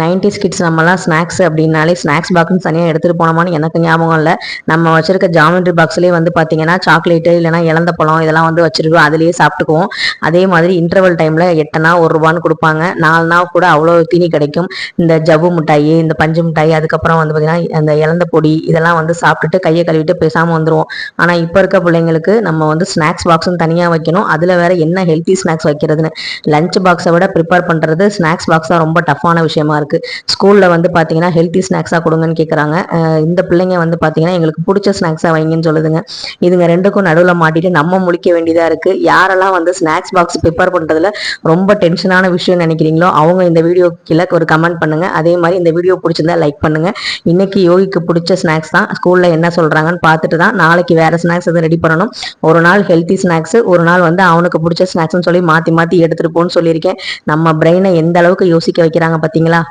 90s kids நம்மலாம் snacks அப்படின்னாலே snacks பாக்ஸ்னு தனியாக எடுத்துகிட்டு போனோமான்னு எனக்கு ஞாபகம் இல்லை. நம்ம வச்சிருக்க ஜாமெண்ட்ரி பாக்ஸ்லேயே வந்து பார்த்தீங்கன்னா சாக்லேட்டு இல்லைனா இலந்த பழம் இதெல்லாம் வந்து வச்சிருக்கோம், அதிலேயே சாப்பிட்டுக்குவோம். அதே மாதிரி இன்டர்வல் டைமில் 8 1 கொடுப்பாங்க. 4 கூட அவ்வளோ தீனி கிடைக்கும். இந்த ஜவ்வு மிட்டாயி, இந்த பஞ்சு மிட்டாய், அதுக்கப்புறம் வந்து பார்த்தீங்கன்னா அந்த இலந்த பொடி இதெல்லாம் வந்து சாப்பிட்டுட்டு கையை கழுவிட்டு பேசாமல் வந்துடுவோம். ஆனால் இப்போ இருக்க பிள்ளைங்களுக்கு நம்ம வந்து ஸ்நாக்ஸ் பாக்ஸ்னு தனியாக வைக்கணும். அதில் வேற என்ன ஹெல்த்தி ஸ்நாக்ஸ் வைக்கிறதுன்னு லஞ்ச் பாக்ஸை விட ப்ரிப்பேர் பண்ணுறது ஸ்நாக்ஸ் பாக்ஸ் தான் ரொம்ப டஃப்பான விஷயமா இருக்கு. ஸ்கூல்ல வந்து பாத்தீங்கன்னா ஹெல்த்தி ஸ்நாக்ஸா கொடுங்கன்னு கேட்குறாங்க. இந்த பிள்ளைங்க வந்து பாத்தீங்கன்னா எங்களுக்கு பிடிச்ச ஸ்நாக்ஸா வைங்கன்னு சொல்லுதுங்க. இதுங்க ரெண்டுக்கும் நடுவில் மாட்டிட்டு நம்ம முழிக்க வேண்டியதா இருக்கு. யாரெல்லாம் வந்து ஸ்நாக்ஸ் பாக்ஸ் ப்ரிப்பேர் பண்றதுல ரொம்ப டென்ஷனான விஷயம் நினைக்கிறீங்களோ அவங்க இந்த வீடியோ கீழே ஒரு கமெண்ட் பண்ணுங்க. அதே மாதிரி இந்த வீடியோ பிடிச்சிருந்தா லைக் பண்ணுங்க. இன்னைக்கு யோகிக்கு பிடிச்ச ஸ்நாக்ஸ் தான், ஸ்கூல்ல என்ன சொல்றாங்கன்னு பார்த்துட்டு தான் நாளைக்கு வேற ஸ்நாக்ஸ் எதுவும் ரெடி பண்ணணும். ஒரு நாள் ஹெல்த்தி ஸ்நாக்ஸ், ஒரு நாள் வந்து அவனுக்கு பிடிச்ச ஸ்நாக்ஸ்ன்னு சொல்லி மாத்தி மாத்தி எடுத்துட்டு போன்னு சொல்லியிருக்கேன். நம்ம பிரெயினை எந்த அளவுக்கு யோசிக்க வைக்கிறாங்க பாத்தீங்களா?